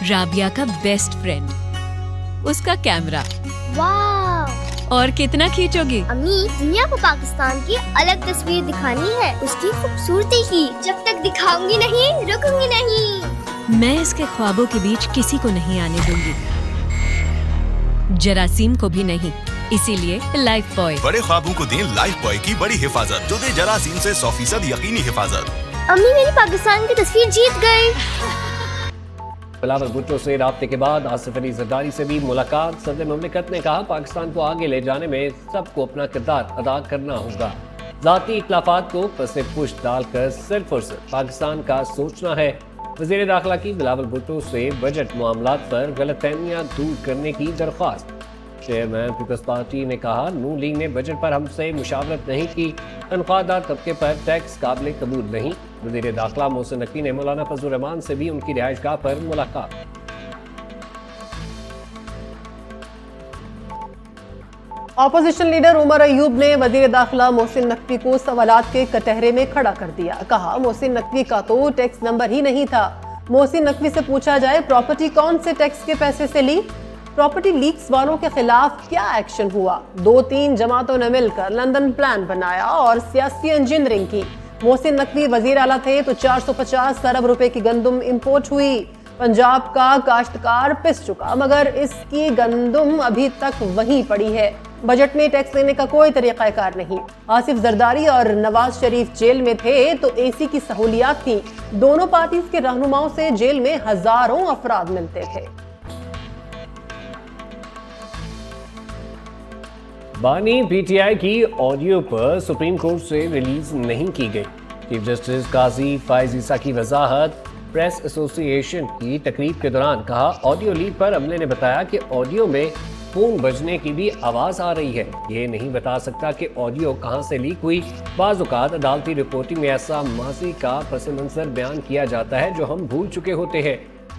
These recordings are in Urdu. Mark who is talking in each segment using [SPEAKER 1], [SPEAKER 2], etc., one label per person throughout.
[SPEAKER 1] رابعہ کا بیسٹ فرینڈ، اس کا کیمرہ،
[SPEAKER 2] واو!
[SPEAKER 1] اور کتنا کھینچو گی؟
[SPEAKER 2] امی، دنیا کو پاکستان کی الگ تصویر دکھانی ہے، اس کی خوبصورتی کی۔ جب تک دکھاؤں گی نہیں، رکوں گی نہیں۔
[SPEAKER 1] میں اس کے خوابوں کے بیچ کسی کو نہیں آنے دوں گی، جراثیم کو بھی نہیں، اسی لیے لائف بوائے۔
[SPEAKER 3] بڑے خوابوں کو دیں لائف بوائے کی بڑی حفاظت، جو دے جراثیم سے 100% یقینی حفاظت۔
[SPEAKER 2] امی، میری پاکستان کی تصویر جیت گئی۔
[SPEAKER 4] بلاول بھٹو سے رابطے کے بعد آصف علی زرداری سے بھی ملاقات۔ صدر مملکت نے کہا پاکستان کو آگے لے جانے میں سب کو اپنا کردار ادا کرنا ہوگا، ذاتی اختلافات کو پس پشت ڈال کر صرف اور صرف پاکستان کا سوچنا ہے۔ وزیر داخلہ کی بلاول بھٹو سے بجٹ معاملات پر غلط فہمیاں دور کرنے کی درخواست۔ چیئرمین پیپلز پارٹی نے کہا نون لیگ نے بجٹ پر ہم سے مشاورت نہیں کی، تنخواہ دار طبقے پر ٹیکس قابل قبول نہیں۔ وزیر داخلہ محسن نقوی نے مولانا فضل الرحمان سے بھی ان کی رہائش گاہ پر ملاقات۔
[SPEAKER 5] اپوزیشن لیڈر عمر ایوب نے وزیر داخلہ محسن نقوی کو سوالات کے کٹہرے میں کھڑا کر دیا۔ کہا محسن نقوی کا تو ٹیکس نمبر ہی نہیں تھا۔ محسن نقوی سے پوچھا جائے پراپرٹی کون سے ٹیکس کے پیسے سے لی؟ پراپرٹی لیکس والوں کے خلاف کیا ایکشن ہوا؟ 2-3 جماعتوں نے مل کر لندن پلان بنایا اور سیاسی انجینئرنگ کی۔ محسن نقوی وزیر اعلیٰ تھے تو 450 ارب روپے کی گندم امپورٹ ہوئی۔ پنجاب کا کاشتکار پس چکا، مگر اس کی گندم ابھی تک وہیں پڑی ہے۔ بجٹ میں ٹیکس لینے کا کوئی طریقہ کار نہیں۔ آصف زرداری اور نواز شریف جیل میں تھے تو اے سی کی سہولیات تھیں۔ دونوں پارٹیز کے رہنماؤں سے جیل میں ہزاروں افراد ملتے تھے۔
[SPEAKER 4] بانی پی ٹی آئی کی آڈیو پر سپریم کورٹ سے ریلیز نہیں کی گئی۔ چیف جسٹس قاضی فائز عیسیٰ کی وضاحت۔ پریس ایسوسی ایشن کی تقریب کے دوران کہا آڈیو لیک پر عملے نے بتایا کہ آڈیو میں فون بجنے کی بھی آواز آ رہی ہے، یہ نہیں بتا سکتا کہ آڈیو کہاں سے لیک ہوئی۔ بعض اوقات عدالتی رپورٹنگ میں ایسا ماضی کا پس منظر بیان کیا جاتا ہے جو ہم بھول چکے ہوتے ہیں۔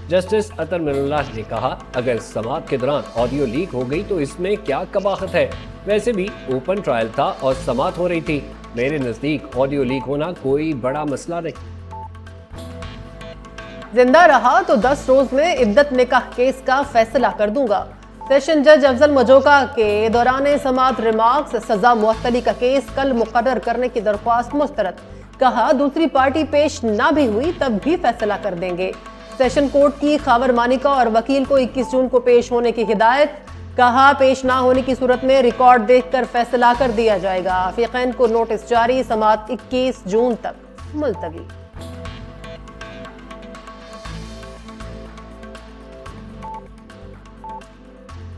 [SPEAKER 4] جسٹس اطہر من اللہ نے کہا اگر سماعت کے دوران آڈیو لیک ہو گئی تو اس میں کیا قباحت ہے؟ ویسے بھی اوپن ٹرائل تھا اور سماعت ہو رہی تھی۔ میرے نزدیک آڈیو لیک ہونا کوئی بڑا مسئلہ نہیں۔
[SPEAKER 5] زندہ رہا تو 10 روز میں عدت نکاح کیس کا فیصلہ کر دوں گا۔ سیشن جج افضل مجوکا کے دوران سماعت ریمارکس۔ سزا معطلی کا کیس کل مقرر کرنے کی درخواست مسترد۔ کہا دوسری پارٹی پیش نہ بھی ہوئی تب بھی فیصلہ کر دیں گے۔ سیشن کورٹ کی خاور مانیکا اور وکیل کو 21 جون کو پیش ہونے کی ہدایت۔ کہا پیش نہ ہونے کی صورت میں ریکارڈ دیکھ کر فیصلہ کر دیا جائے گا۔ فریقین کو نوٹس جاری، سماعت 21 جون تک ملتوی۔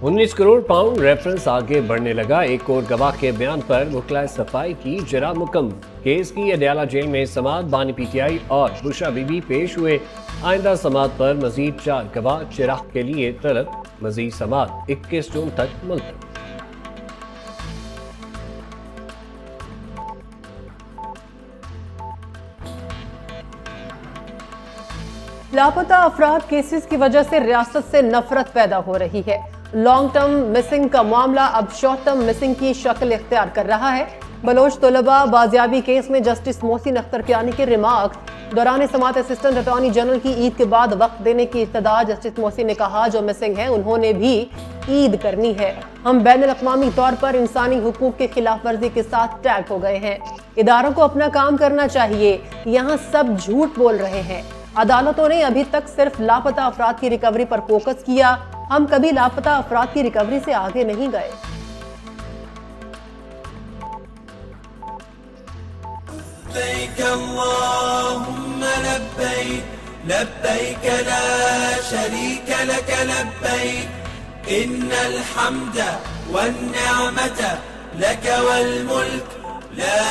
[SPEAKER 4] £19 کروڑ ریفرنس آگے بڑھنے لگا۔ ایک اور گواہ کے بیان پر وکلاء صفائی کی جرا مکمل۔ کیس کی اڈیالہ جیل میں سماعت، بانی پی ٹی آئی اور بشرا بی بی پیش ہوئے۔ آئندہ سماعت پر مزید 4 گواہ چراغ کے لیے طلب۔ مزید سماعت 21 جون تک ملتوی۔
[SPEAKER 5] لاپتہ افراد کیسز کی وجہ سے ریاست سے نفرت پیدا ہو رہی ہے۔ لانگ ٹرم مسنگ کا معاملہ اب شارٹ ٹرم مسنگ کی شکل اختیار کر رہا ہے۔ بلوچ طلبہ بازیابی کیس میں جسٹس محسن اختر کیانی کے ریمارکس۔ دوران سماعت اسسٹنٹ اٹارنی جنرل کی عید کے بعد وقت دینے کی ابتدا جسٹس محسن نے کہا جو مسنگ ہیں انہوں نے بھی عید کرنی ہے۔ ہم بین الاقوامی طور پر انسانی حقوق کے خلاف ورزی کے ساتھ ٹیگ ہو گئے ہیں۔ اداروں کو اپنا کام کرنا چاہیے، یہاں سب جھوٹ بول رہے ہیں۔ عدالتوں نے ابھی تک صرف لاپتہ افراد کی ریکوری پر فوکس کیا، ہم کبھی لاپتہ افراد کی ریکوری سے آگے نہیں گئے۔
[SPEAKER 6] لبيك اللهم لبيك لبيك لا شريك لك لبيك إن الحمد والنعمة لك والملك لا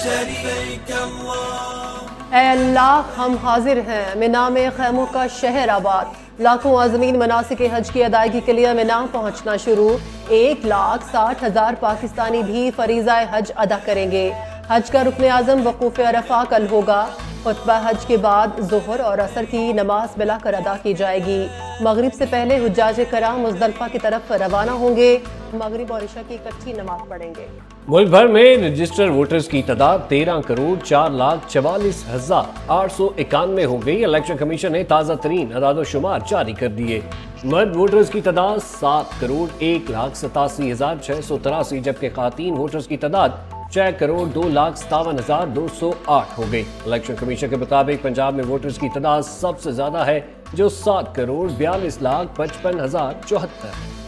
[SPEAKER 6] شريك الله۔
[SPEAKER 5] اے اللہ ہم حاضر ہیں، منا میں خیموں کا شہر آباد۔ لاکھوں عازمین مناسک حج کی ادائیگی کے لیے منا پہنچنا شروع۔ 1,60,000 پاکستانی بھی فریضہ حج ادا کریں گے۔ حج کا رکن اعظم وقوف عرفہ کل ہوگا۔ خطبہ حج کے بعد ظہر اور عصر کی نماز ملا کر ادا کی جائے گی۔ مغرب سے پہلے حجاج کرام مزدلفہ کی طرف روانہ ہوں گے۔ مغرب اور عشاء کی اکٹھی نماز پڑھیں گے۔
[SPEAKER 4] ملک بھر میں رجسٹر ووٹرز کی تعداد 13,04,44,891 ہو گئی۔ الیکشن کمیشن نے تازہ ترین اعداد و شمار جاری کر دیے۔ مرد ووٹرز کی تعداد 7,01,87,683 جبکہ خواتین ووٹرز کی تعداد 6,02,57,208 ہو گئی۔ الیکشن کمیشن کے مطابق پنجاب میں ووٹرز کی تعداد سب سے زیادہ ہے جو 7,42,55,074